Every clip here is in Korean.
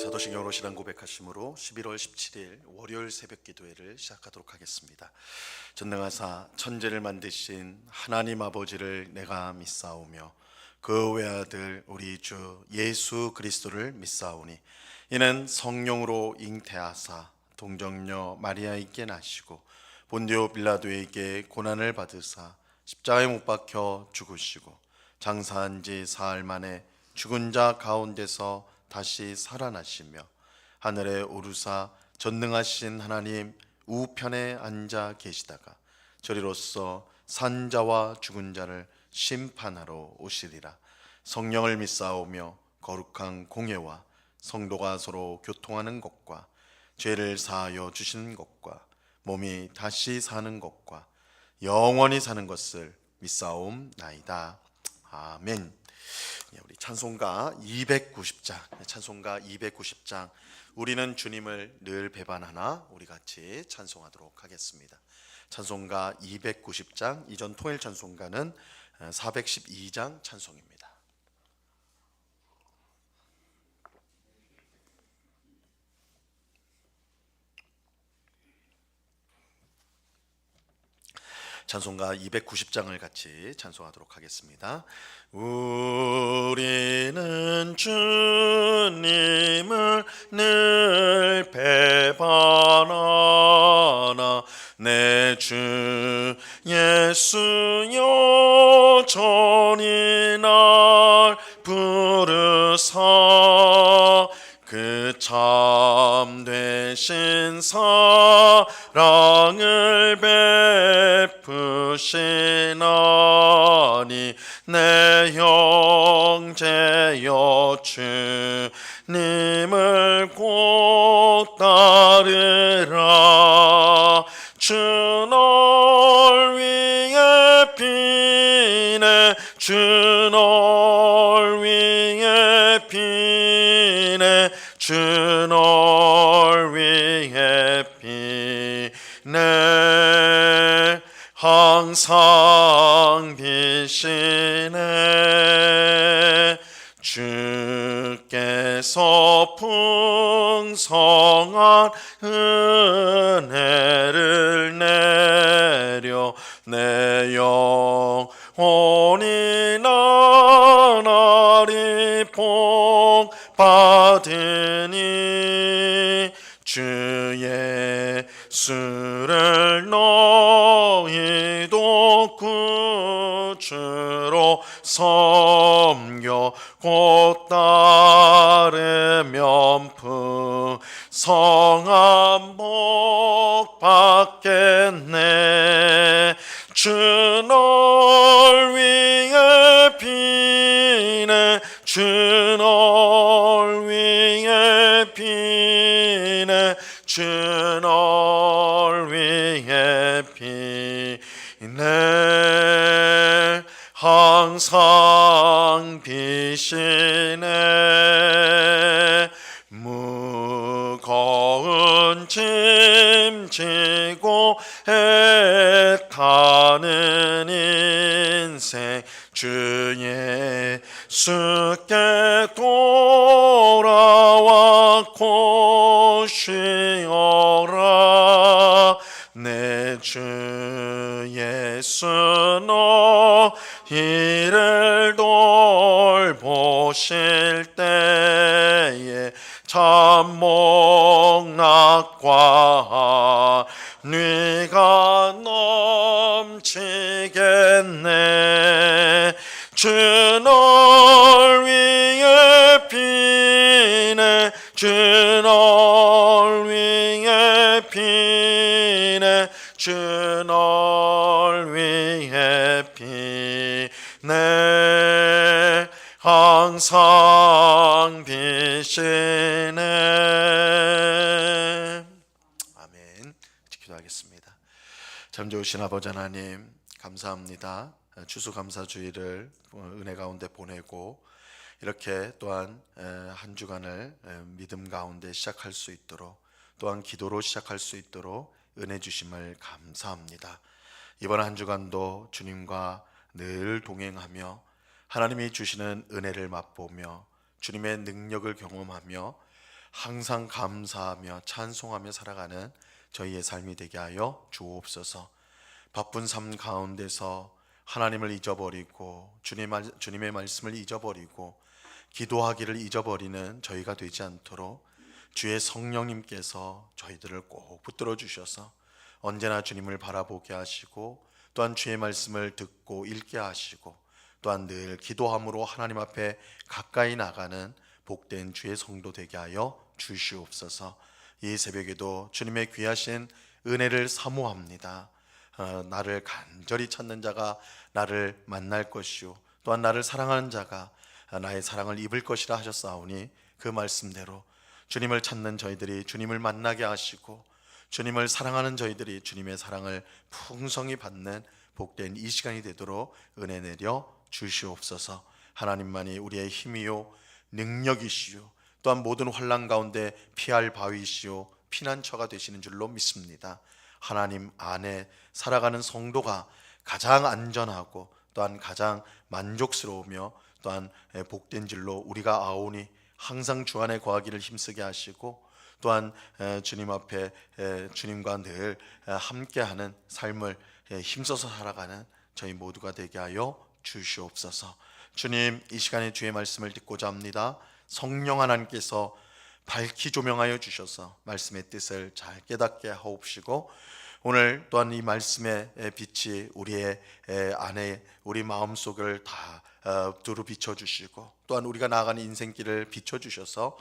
사도신경으로 신앙 고백하심으로 11월 17일 월요일 새벽 기도회를 시작하도록 하겠습니다. 전능하사 천지를 만드신 하나님 아버지를 내가 믿사오며 그 외아들 우리 주 예수 그리스도를 믿사오니 이는 성령으로 잉태하사 동정녀 마리아에게 나시고 본디오 빌라도에게 고난을 받으사 십자가에 못 박혀 죽으시고 장사한 지 사흘 만에 죽은 자 가운데서 다시 살아나시며 하늘에 오르사 전능하신 하나님 우편에 앉아 계시다가 저리로서 산 자와 죽은 자를 심판하러 오시리라. 성령을 믿사오며 거룩한 공예와 성도가 서로 교통하는 것과 죄를 사하여 주시는 것과 몸이 다시 사는 것과 영원히 사는 것을 믿사옵나이다. 아멘. 우리 찬송가 290장 우리는 주님을 늘 배반하나 우리 같이 찬송하도록 하겠습니다. 찬송가 290장, 이전 통일 찬송가는 412장 찬송입니다. 찬송가 290장을 같이 찬송하도록 하겠습니다. 우리는 주님을 늘 배반하나 내 주 예수여 전히 날 부르사 그 참되신 사랑을 베푸시나니 내 형제여 주님을 꼭 따르라. 주 널 위해 피네 주 널 위해 피네 주 널 위해 피네 항상 비시네 주께서 풍성한 은혜를 내려 내 영혼이 나날이 복 받으니 주 예수를 너희도 구주로 섬겨 곧 따르면 풍성한 복 받겠네. 주 널 위해 피네 주 널 위해 피네 주 널 위해 피네 항상 비시네 무거운 짐 지고 애타는 인생 주 예수께 돌아와 곧 쉬어라. 내 주 예수 너희를 돌보실 때에 참목낙과 뉘가 넘치겠네. 주 널 위해 피네 주 널 위해 피네 주 널 위해 피네 항상 비시네. 아멘. 기도하겠습니다. 참 좋으신 아버지 하나님 감사합니다. 추수감사주의를 은혜 가운데 보내고 이렇게 또한 한 주간을 믿음 가운데 시작할 수 있도록 또한 기도로 시작할 수 있도록 은혜 주심을 감사합니다. 이번 한 주간도 주님과 늘 동행하며 하나님이 주시는 은혜를 맛보며 주님의 능력을 경험하며 항상 감사하며 찬송하며 살아가는 저희의 삶이 되게 하여 주옵소서. 바쁜 삶 가운데서 하나님을 잊어버리고 주님의 말씀을 잊어버리고 기도하기를 잊어버리는 저희가 되지 않도록 주의 성령님께서 저희들을 꼭 붙들어 주셔서 언제나 주님을 바라보게 하시고, 또한 주의 말씀을 듣고 읽게 하시고, 또한 늘 기도함으로 하나님 앞에 가까이 나가는 복된 주의 성도 되게 하여 주시옵소서. 이 새벽에도 주님의 귀하신 은혜를 사모합니다. 나를 간절히 찾는 자가 나를 만날 것이요, 또한 나를 사랑하는 자가 나의 사랑을 입을 것이라 하셨사오니, 그 말씀대로 주님을 찾는 저희들이 주님을 만나게 하시고, 주님을 사랑하는 저희들이 주님의 사랑을 풍성히 받는 복된 이 시간이 되도록 은혜 내려 주시옵소서. 하나님만이 우리의 힘이요 능력이시요, 또한 모든 환난 가운데 피할 바위시요 피난처가 되시는 줄로 믿습니다. 하나님 안에 살아가는 성도가 가장 안전하고 또한 가장 만족스러우며 또한 복된 줄로 우리가 아오니, 항상 주 안에 거하기를 힘쓰게 하시고, 또한 주님 앞에 주님과 늘 함께하는 삶을 힘써서 살아가는 저희 모두가 되게 하여 주시옵소서. 주님, 이 시간에 주의 말씀을 듣고자 합니다. 성령 하나님께서 밝히 조명하여 주셔서 말씀의 뜻을 잘 깨닫게 하옵시고, 오늘 또한 이 말씀의 빛이 우리의 안에 우리 마음속을 다 두루 비춰주시고, 또한 우리가 나아가는 인생길을 비춰주셔서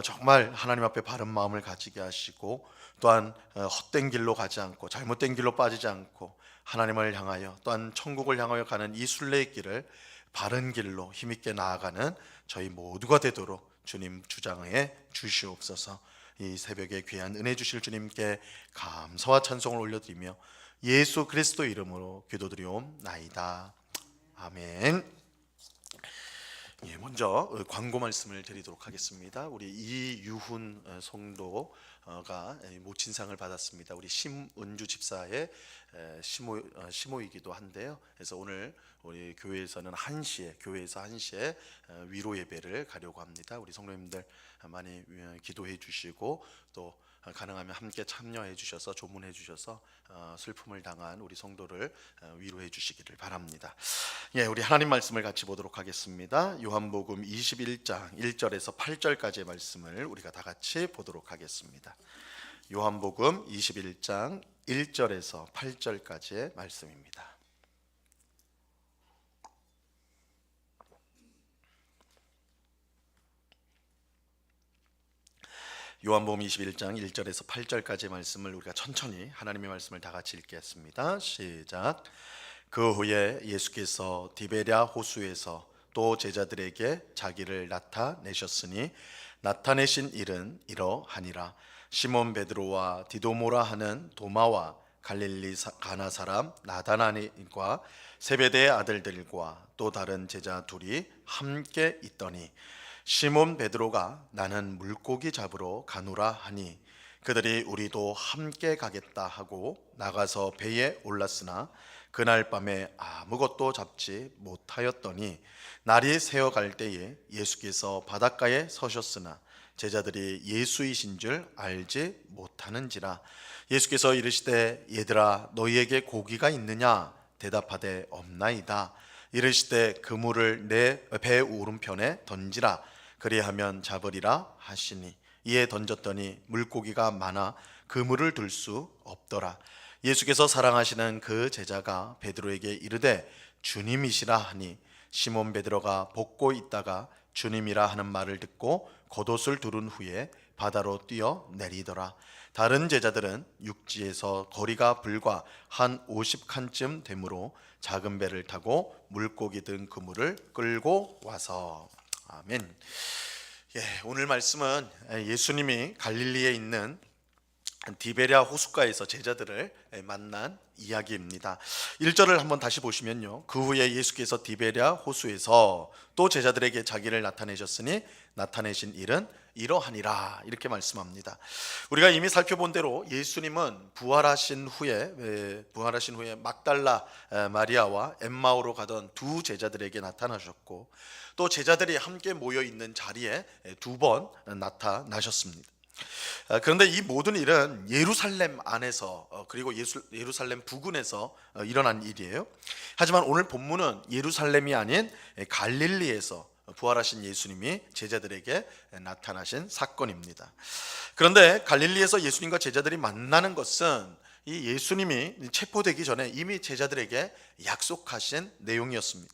정말 하나님 앞에 바른 마음을 가지게 하시고, 또한 헛된 길로 가지 않고 잘못된 길로 빠지지 않고 하나님을 향하여 또한 천국을 향하여 가는 이 순례의 길을 바른 길로 힘있게 나아가는 저희 모두가 되도록 주님 주장해 주시옵소서. 이 새벽에 귀한 은혜 주실 주님께 감사와 찬송을 올려드리며 예수 그리스도 이름으로 기도드리옵나이다. 아멘. 먼저 광고 말씀을 드리도록 하겠습니다. 우리 이유훈 성도가 모친상을 받았습니다. 우리 심은주 집사의 시모이기도 한데요. 그래서 오늘 우리 교회에서 1시에 위로 예배를 가려고 합니다. 우리 성도님들 많이 기도해 주시고, 또 가능하면 함께 참여해 주셔서 조문해 주셔서 슬픔을 당한 우리 성도를 위로해 주시기를 바랍니다. 우리 하나님 말씀을 같이 보도록 하겠습니다. 요한복음 21장 1절에서 8절까지의 말씀을 우리가 다 같이 보도록 하겠습니다. 요한복음 21장 1절에서 8절까지의 말씀입니다. 요한복음 21장 1절에서 8절까지의 말씀을 우리가 천천히 하나님의 말씀을 다 같이 읽겠습니다. 시작. 그 후에 예수께서 디베랴 호수에서 또 제자들에게 자기를 나타내셨으니, 나타내신 일은 이러하니라. 시몬 베드로와 디도모라 하는 도마와 갈릴리 가나 사람 나다나엘과 세베대의 아들들과 또 다른 제자 둘이 함께 있더니, 시몬 베드로가 나는 물고기 잡으러 가노라 하니, 그들이 우리도 함께 가겠다 하고 나가서 배에 올랐으나 그날 밤에 아무것도 잡지 못하였더니, 날이 새어갈 때에 예수께서 바닷가에 서셨으나 제자들이 예수이신 줄 알지 못하는지라. 예수께서 이르시되 얘들아 너희에게 고기가 있느냐? 대답하되 없나이다. 이르시되 그물을 내 배 오른편에 던지라. 그리하면 잡으리라 하시니, 이에 던졌더니 물고기가 많아 그물을 들 수 없더라. 예수께서 사랑하시는 그 제자가 베드로에게 이르되 주님이시라 하니, 시몬 베드로가 볶고 있다가 주님이라 하는 말을 듣고 겉옷을 두른 후에 바다로 뛰어 내리더라. 다른 제자들은 육지에서 거리가 불과 한 50칸쯤 되므로 작은 배를 타고 물고기 든 그물을 끌고 와서. 아멘. 오늘 말씀은 예수님이 갈릴리에 있는 디베랴 호숫가에서 제자들을 만난 이야기입니다. 1절을 한번 다시 보시면요, 그 후에 예수께서 디베랴 호수에서 또 제자들에게 자기를 나타내셨으니 나타내신 일은 이러하니라, 이렇게 말씀합니다. 우리가 이미 살펴본 대로 예수님은 부활하신 후에 막달라 마리아와 엠마오로 가던 두 제자들에게 나타나셨고, 또 제자들이 함께 모여 있는 자리에 두 번 나타나셨습니다. 그런데 이 모든 일은 예루살렘 안에서 그리고 예루살렘 부근에서 일어난 일이에요. 하지만 오늘 본문은 예루살렘이 아닌 갈릴리에서 부활하신 예수님이 제자들에게 나타나신 사건입니다. 그런데 갈릴리에서 예수님과 제자들이 만나는 것은 이 예수님이 체포되기 전에 이미 제자들에게 약속하신 내용이었습니다.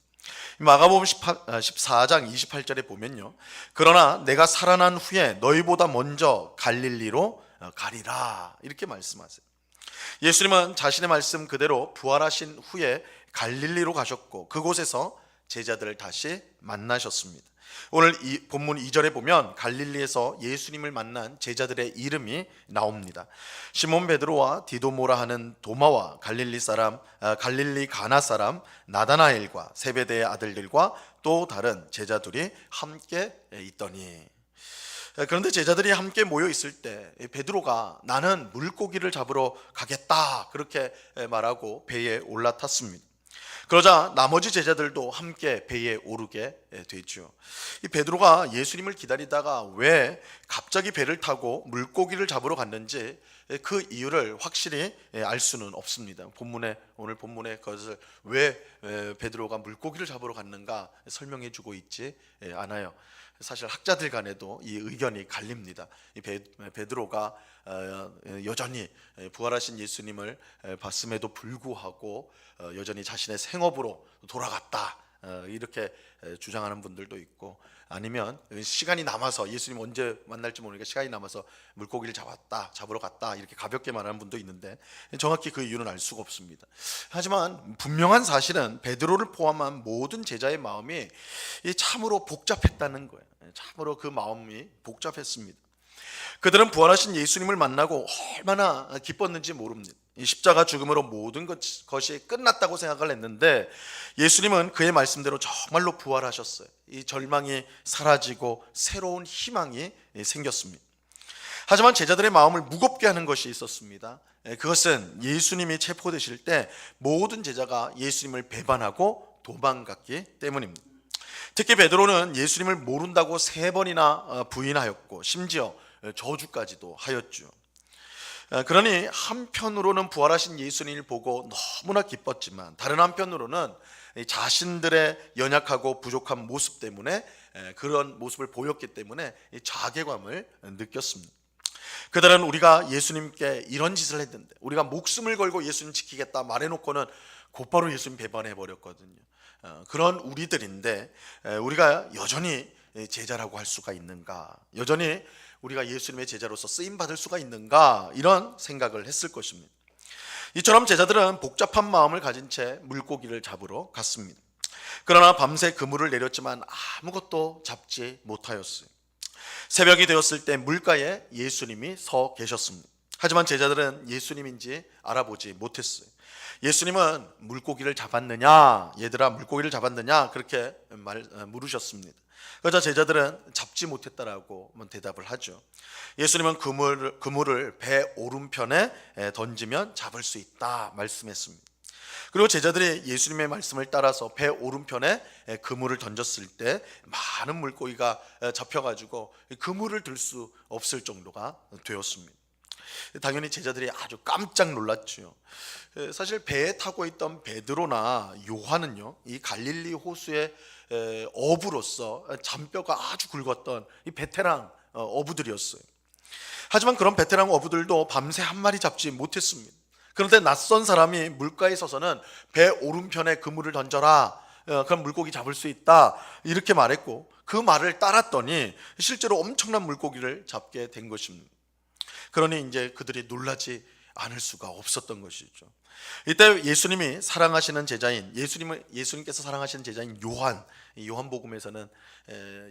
마가복음 14장 28절에 보면요, 그러나 내가 살아난 후에 너희보다 먼저 갈릴리로 가리라, 이렇게 말씀하세요. 예수님은 자신의 말씀 그대로 부활하신 후에 갈릴리로 가셨고 그곳에서 제자들을 다시 만나셨습니다. 오늘 이 본문 2절에 보면 갈릴리에서 예수님을 만난 제자들의 이름이 나옵니다. 시몬 베드로와 디도모라 하는 도마와 갈릴리 가나 사람 나다나엘과 세베대의 아들들과 또 다른 제자들이 함께 있더니, 그런데 제자들이 함께 모여 있을 때 베드로가 나는 물고기를 잡으러 가겠다, 그렇게 말하고 배에 올라탔습니다. 그러자 나머지 제자들도 함께 배에 오르게 되죠. 이 베드로가 예수님을 기다리다가 왜 갑자기 배를 타고 물고기를 잡으러 갔는지 그 이유를 확실히 알 수는 없습니다. 오늘 본문에 그것을 왜 베드로가 물고기를 잡으러 갔는가 설명해 주고 있지 않아요. 사실 학자들 간에도 이 의견이 갈립니다. 이 베드로가 여전히 부활하신 예수님을 봤음에도 불구하고 여전히 자신의 생업으로 돌아갔다, 이렇게 주장하는 분들도 있고, 아니면 시간이 남아서 예수님 언제 만날지 모르니까 시간이 남아서 물고기를 잡으러 갔다, 이렇게 가볍게 말하는 분도 있는데 정확히 그 이유는 알 수가 없습니다. 하지만 분명한 사실은 베드로를 포함한 모든 제자의 마음이 참으로 복잡했다는 거예요. 참으로 그 마음이 복잡했습니다. 그들은 부활하신 예수님을 만나고 얼마나 기뻤는지 모릅니다. 이 십자가 죽음으로 모든 것이 끝났다고 생각을 했는데 예수님은 그의 말씀대로 정말로 부활하셨어요. 이 절망이 사라지고 새로운 희망이 생겼습니다. 하지만 제자들의 마음을 무겁게 하는 것이 있었습니다. 그것은 예수님이 체포되실 때 모든 제자가 예수님을 배반하고 도망갔기 때문입니다. 특히 베드로는 예수님을 모른다고 3번이나 부인하였고 심지어 저주까지도 하였죠. 그러니 한편으로는 부활하신 예수님을 보고 너무나 기뻤지만 다른 한편으로는 자신들의 연약하고 부족한 모습 때문에, 그런 모습을 보였기 때문에 자괴감을 느꼈습니다. 그들은 우리가 예수님께 이런 짓을 했는데, 우리가 목숨을 걸고 예수님 지키겠다 말해놓고는 곧바로 예수님 배반해 버렸거든요. 그런 우리들인데 우리가 여전히 제자라고 할 수가 있는가, 여전히 우리가 예수님의 제자로서 쓰임받을 수가 있는가, 이런 생각을 했을 것입니다. 이처럼 제자들은 복잡한 마음을 가진 채 물고기를 잡으러 갔습니다. 그러나 밤새 그물을 내렸지만 아무것도 잡지 못하였어요. 새벽이 되었을 때 물가에 예수님이 서 계셨습니다. 하지만 제자들은 예수님인지 알아보지 못했어요. 예수님은 물고기를 잡았느냐, 얘들아 물고기를 잡았느냐, 그렇게 물으셨습니다. 그러자 제자들은 잡지 못했다라고 대답을 하죠. 예수님은 그물을 배 오른편에 던지면 잡을 수 있다 말씀했습니다. 그리고 제자들이 예수님의 말씀을 따라서 배 오른편에 그물을 던졌을 때 많은 물고기가 잡혀가지고 그물을 들 수 없을 정도가 되었습니다. 당연히 제자들이 아주 깜짝 놀랐죠. 사실 배에 타고 있던 베드로나 요한은요, 이 갈릴리 호수의 어부로서 잔뼈가 아주 굵었던 이 베테랑 어부들이었어요. 하지만 그런 베테랑 어부들도 밤새 한 마리 잡지 못했습니다. 그런데 낯선 사람이 물가에 서서는 배 오른편에 그물을 던져라, 그럼 물고기 잡을 수 있다, 이렇게 말했고 그 말을 따랐더니 실제로 엄청난 물고기를 잡게 된 것입니다. 그러니 이제 그들이 놀라지 않을 수가 없었던 것이죠. 이때 예수님이 사랑하시는 제자인 예수님께서 사랑하시는 제자인 요한복음에서는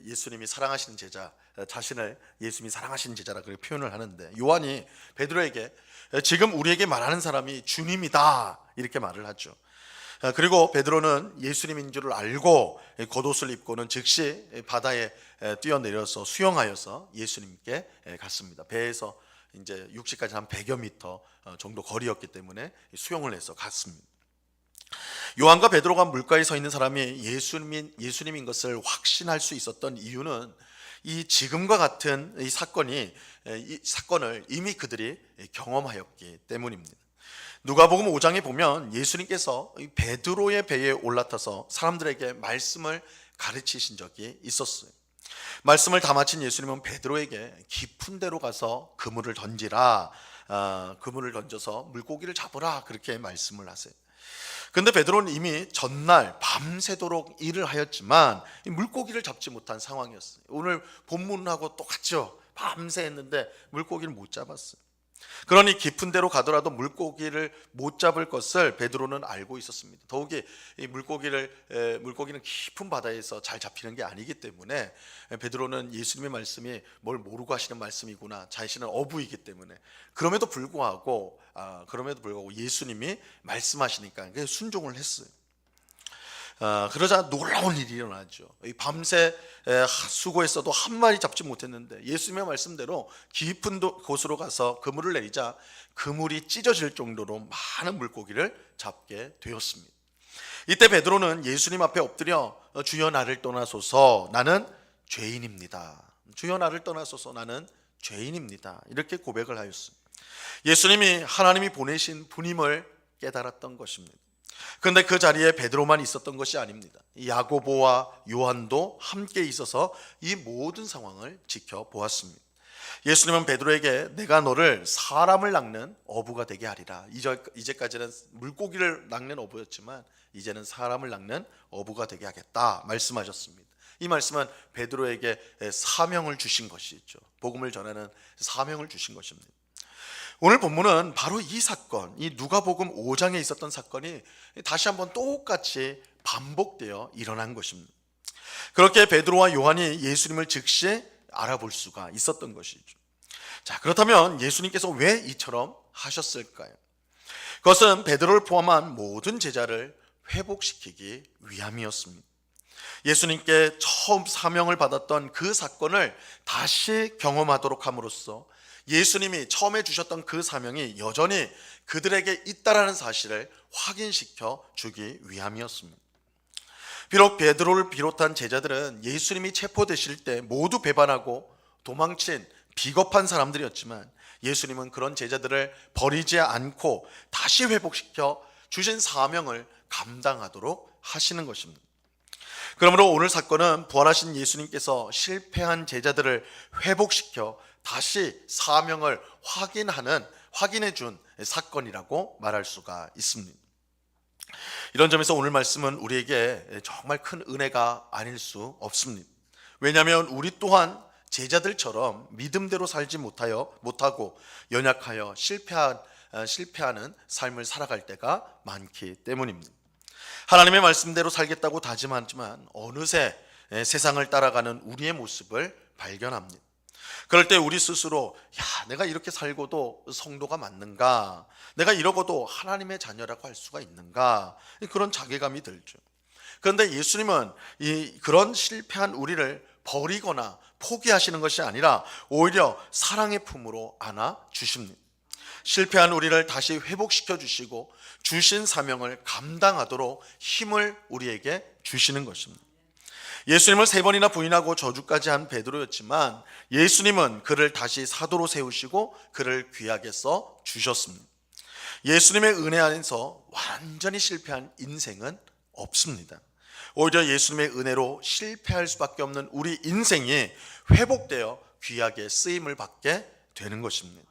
예수님이 사랑하시는 제자 자신을 예수님이 사랑하시는 제자라 그렇게 표현을 하는데, 요한이 베드로에게 지금 우리에게 말하는 사람이 주님이다 이렇게 말을 하죠. 그리고 베드로는 예수님인 줄을 알고 겉옷을 입고는 즉시 바다에 뛰어내려서 수영하여서 예수님께 갔습니다. 배에서 이제 육지까지 한 100여 미터 정도 거리였기 때문에 수영을 해서 갔습니다. 요한과 베드로가 물가에 서 있는 사람이 예수님인 것을 확신할 수 있었던 이유는 이 지금과 같은 이 사건을 이미 그들이 경험하였기 때문입니다. 누가복음 5장에 보면 예수님께서 베드로의 배에 올라타서 사람들에게 말씀을 가르치신 적이 있었어요. 말씀을 다 마친 예수님은 베드로에게 깊은 데로 가서 그물을 던지라, 그물을 던져서 물고기를 잡으라 그렇게 말씀을 하세요. 근데 베드로는 이미 전날 밤새도록 일을 하였지만 물고기를 잡지 못한 상황이었어요. 오늘 본문하고 똑같죠. 밤새 했는데 물고기를 못 잡았어요. 그러니 깊은 데로 가더라도 물고기를 못 잡을 것을 베드로는 알고 있었습니다. 더욱이 이 물고기는 깊은 바다에서 잘 잡히는 게 아니기 때문에 베드로는 예수님의 말씀이 뭘 모르고 하시는 말씀이구나, 자신은 어부이기 때문에 그럼에도 불구하고 예수님이 말씀하시니까 순종을 했어요. 그러자 놀라운 일이 일어나죠. 밤새 수고했어도 한 마리 잡지 못했는데 예수님의 말씀대로 깊은 곳으로 가서 그물을 내리자 그물이 찢어질 정도로 많은 물고기를 잡게 되었습니다. 이때 베드로는 예수님 앞에 엎드려 주여 나를 떠나소서 나는 죄인입니다. 주여 나를 떠나소서 나는 죄인입니다. 이렇게 고백을 하였습니다. 예수님이 하나님이 보내신 분임을 깨달았던 것입니다. 그런데 그 자리에 베드로만 있었던 것이 아닙니다. 야고보와 요한도 함께 있어서 이 모든 상황을 지켜보았습니다. 예수님은 베드로에게 내가 너를 사람을 낚는 어부가 되게 하리라. 이제까지는 물고기를 낚는 어부였지만 이제는 사람을 낚는 어부가 되게 하겠다 말씀하셨습니다. 이 말씀은 베드로에게 사명을 주신 것이죠. 복음을 전하는 사명을 주신 것입니다. 오늘 본문은 바로 이 사건, 이 누가복음 5장에 있었던 사건이 다시 한번 똑같이 반복되어 일어난 것입니다. 그렇게 베드로와 요한이 예수님을 즉시 알아볼 수가 있었던 것이죠. 자, 그렇다면 예수님께서 왜 이처럼 하셨을까요? 그것은 베드로를 포함한 모든 제자를 회복시키기 위함이었습니다. 예수님께 처음 사명을 받았던 그 사건을 다시 경험하도록 함으로써 예수님이 처음에 주셨던 그 사명이 여전히 그들에게 있다라는 사실을 확인시켜 주기 위함이었습니다. 비록 베드로를 비롯한 제자들은 예수님이 체포되실 때 모두 배반하고 도망친 비겁한 사람들이었지만 예수님은 그런 제자들을 버리지 않고 다시 회복시켜 주신 사명을 감당하도록 하시는 것입니다. 그러므로 오늘 사건은 부활하신 예수님께서 실패한 제자들을 회복시켜 다시 사명을 확인해 준 사건이라고 말할 수가 있습니다. 이런 점에서 오늘 말씀은 우리에게 정말 큰 은혜가 아닐 수 없습니다. 왜냐하면 우리 또한 제자들처럼 믿음대로 살지 못하고 연약하여 실패하는 삶을 살아갈 때가 많기 때문입니다. 하나님의 말씀대로 살겠다고 다짐하지만 어느새 세상을 따라가는 우리의 모습을 발견합니다. 그럴 때 우리 스스로 내가 이렇게 살고도 성도가 맞는가? 내가 이러고도 하나님의 자녀라고 할 수가 있는가? 그런 자괴감이 들죠. 그런데 예수님은 그런 실패한 우리를 버리거나 포기하시는 것이 아니라 오히려 사랑의 품으로 안아 주십니다. 실패한 우리를 다시 회복시켜 주시고 주신 사명을 감당하도록 힘을 우리에게 주시는 것입니다. 예수님을 3번이나 부인하고 저주까지 한 베드로였지만 예수님은 그를 다시 사도로 세우시고 그를 귀하게 써 주셨습니다. 예수님의 은혜 안에서 완전히 실패한 인생은 없습니다. 오히려 예수님의 은혜로 실패할 수밖에 없는 우리 인생이 회복되어 귀하게 쓰임을 받게 되는 것입니다.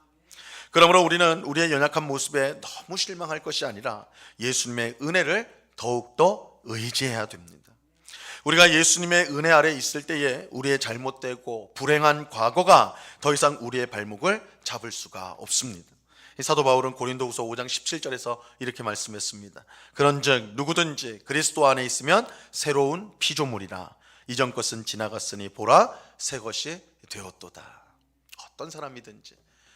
그러므로 우리는 우리의 연약한 모습에 너무 실망할 것이 아니라 예수님의 은혜를 더욱더 의지해야 됩니다. 우리가 예수님의 은혜 아래 있을 때에 우리의 잘못되고 불행한 과거가 더 이상 우리의 발목을 잡을 수가 없습니다. 이 사도 바울은 고린도후서 5장 17절에서 이렇게 말씀했습니다. 그런즉 누구든지 그리스도 안에 있으면 새로운 피조물이라. 이전 것은 지나갔으니 보라 새 것이 되었도다. 어떤 사람이든지,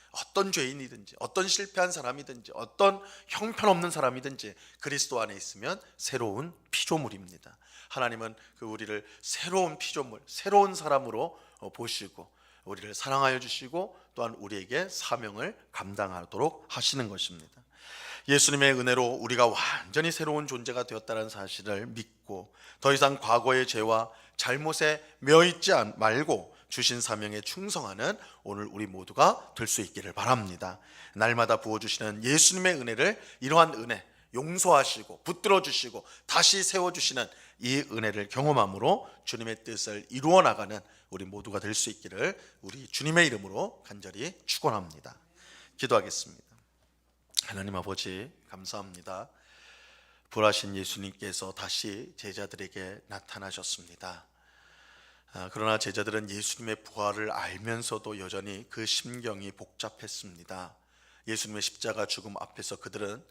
어떤 죄인이든지, 어떤 실패한 사람이든지, 어떤 형편없는 사람이든지 그리스도 안에 있으면 새로운 피조물입니다. 하나님은 우리를 새로운 피조물, 새로운 사람으로 보시고 우리를 사랑하여 주시고 또한 우리에게 사명을 감당하도록 하시는 것입니다. 예수님의 은혜로 우리가 완전히 새로운 존재가 되었다는 사실을 믿고 더 이상 과거의 죄와 잘못에 매여있지 말고 주신 사명에 충성하는 오늘 우리 모두가 될 수 있기를 바랍니다. 날마다 부어주시는 예수님의 은혜를, 이러한 은혜, 용서하시고 붙들어 주시고 다시 세워주시는 이 은혜를 경험함으로 주님의 뜻을 이루어 나가는 우리 모두가 될 수 있기를 우리 주님의 이름으로 간절히 축원합니다. 기도하겠습니다. 하나님 아버지, 감사합니다. 부활하신 예수님께서 다시 제자들에게 나타나셨습니다. 그러나 제자들은 예수님의 부활을 알면서도 여전히 그 심경이 복잡했습니다. 예수님의 십자가 죽음 앞에서 그들은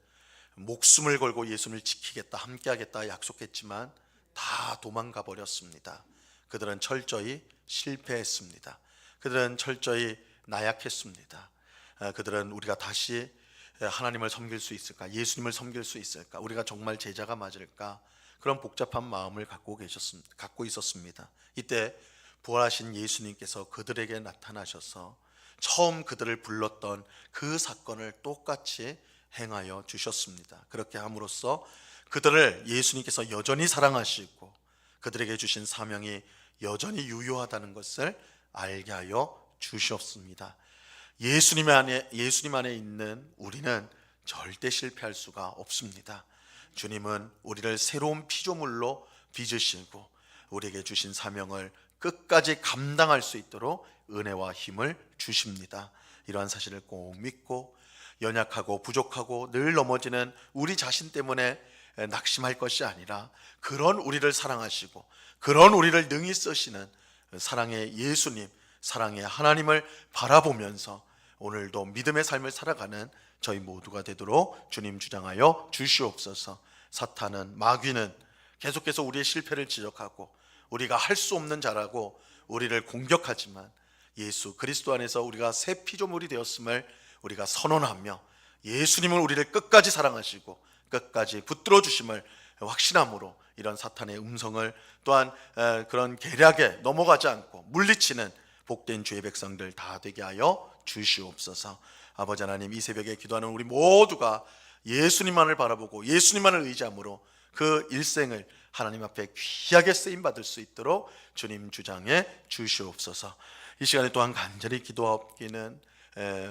목숨을 걸고 예수님을 지키겠다, 함께하겠다 약속했지만 다 도망가 버렸습니다. 그들은 철저히 실패했습니다. 그들은 철저히 나약했습니다. 그들은 우리가 다시 하나님을 섬길 수 있을까? 예수님을 섬길 수 있을까? 우리가 정말 제자가 맞을까? 그런 복잡한 마음을 갖고 있었습니다. 이때 부활하신 예수님께서 그들에게 나타나셔서 처음 그들을 불렀던 그 사건을 똑같이 행하여 주셨습니다. 그렇게 함으로써 그들을 예수님께서 여전히 사랑하시고 그들에게 주신 사명이 여전히 유효하다는 것을 알게 하여 주셨습니다. 예수님 안에 있는 우리는 절대 실패할 수가 없습니다. 주님은 우리를 새로운 피조물로 빚으시고 우리에게 주신 사명을 끝까지 감당할 수 있도록 은혜와 힘을 주십니다. 이러한 사실을 꼭 믿고 연약하고 부족하고 늘 넘어지는 우리 자신 때문에 낙심할 것이 아니라 그런 우리를 사랑하시고 그런 우리를 능히 쓰시는 사랑의 예수님, 사랑의 하나님을 바라보면서 오늘도 믿음의 삶을 살아가는 저희 모두가 되도록 주님 주장하여 주시옵소서. 사탄은, 마귀는 계속해서 우리의 실패를 지적하고 우리가 할 수 없는 자라고 우리를 공격하지만 예수 그리스도 안에서 우리가 새 피조물이 되었음을 우리가 선언하며 예수님은 우리를 끝까지 사랑하시고 끝까지 붙들어 주심을 확신함으로 이런 사탄의 음성을 또한 그런 계략에 넘어가지 않고 물리치는 복된 주의 백성들 다 되게 하여 주시옵소서. 아버지 하나님, 이 새벽에 기도하는 우리 모두가 예수님만을 바라보고 예수님만을 의지함으로 그 일생을 하나님 앞에 귀하게 쓰임받을 수 있도록 주님 주장해 주시옵소서. 이 시간에 또한 간절히 기도하옵기는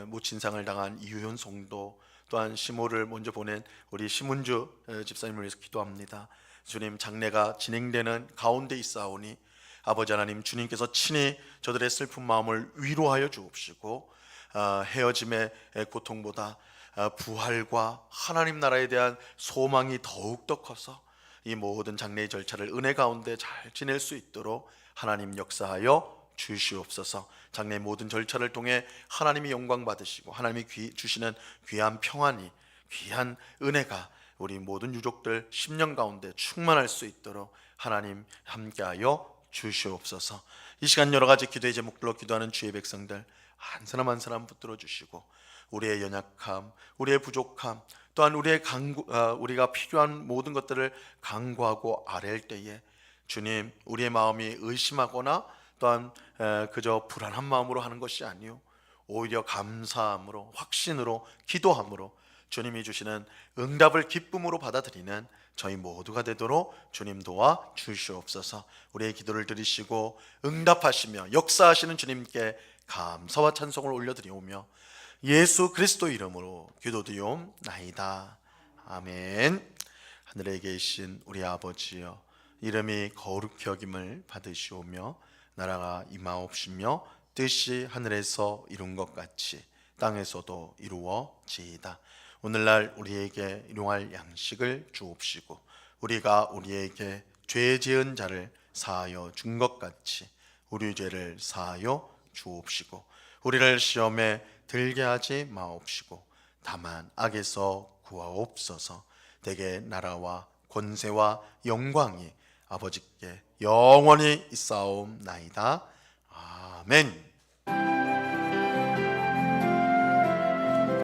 모친상을 당한 이유연 성도, 또한 시모를 먼저 보낸 우리 심은주 집사님을 위해서 기도합니다. 주님, 장례가 진행되는 가운데 있사오니 아버지 하나님, 주님께서 친히 저들의 슬픈 마음을 위로하여 주옵시고 헤어짐의 고통보다 부활과 하나님 나라에 대한 소망이 더욱더 커서 이 모든 장례의 절차를 은혜 가운데 잘 지낼 수 있도록 하나님 역사하여 주시옵소서. 장례의 모든 절차를 통해 하나님이 영광 받으시고 하나님이 주시는 귀한 평안이, 귀한 은혜가 우리 모든 유족들 10년 가운데 충만할 수 있도록 하나님 함께하여 주시옵소서. 이 시간 여러 가지 기도의 제목들로 기도하는 주의 백성들 한 사람 한 사람 붙들어 주시고 우리의 연약함, 우리의 부족함, 또한 우리가 필요한 모든 것들을 간구하고 아뢰일 때에 주님, 우리의 마음이 의심하거나 또한 그저 불안한 마음으로 하는 것이 아니요 오히려 감사함으로, 확신으로, 기도함으로 주님이 주시는 응답을 기쁨으로 받아들이는 저희 모두가 되도록 주님 도와 주시옵소서. 우리의 기도를 들으시고 응답하시며 역사하시는 주님께 감사와 찬송을 올려드리오며 예수 그리스도 이름으로 기도드리옵나이다. 아멘. 하늘에 계신 우리 아버지여, 이름이 거룩히 여김을 받으시오며 나라가 임하옵시며 뜻이 하늘에서 이룬 것 같이 땅에서도 이루어지이다. 오늘날 우리에게 일용할 양식을 주옵시고 우리가 우리에게 죄 지은 자를 사하여 준 것 같이 우리 죄를 사하여 주옵시고 우리를 시험에 들게 하지 마옵시고 다만 악에서 구하옵소서. 대개 나라와 권세와 영광이 아버지께 영원히 있사옵나이다. 아멘.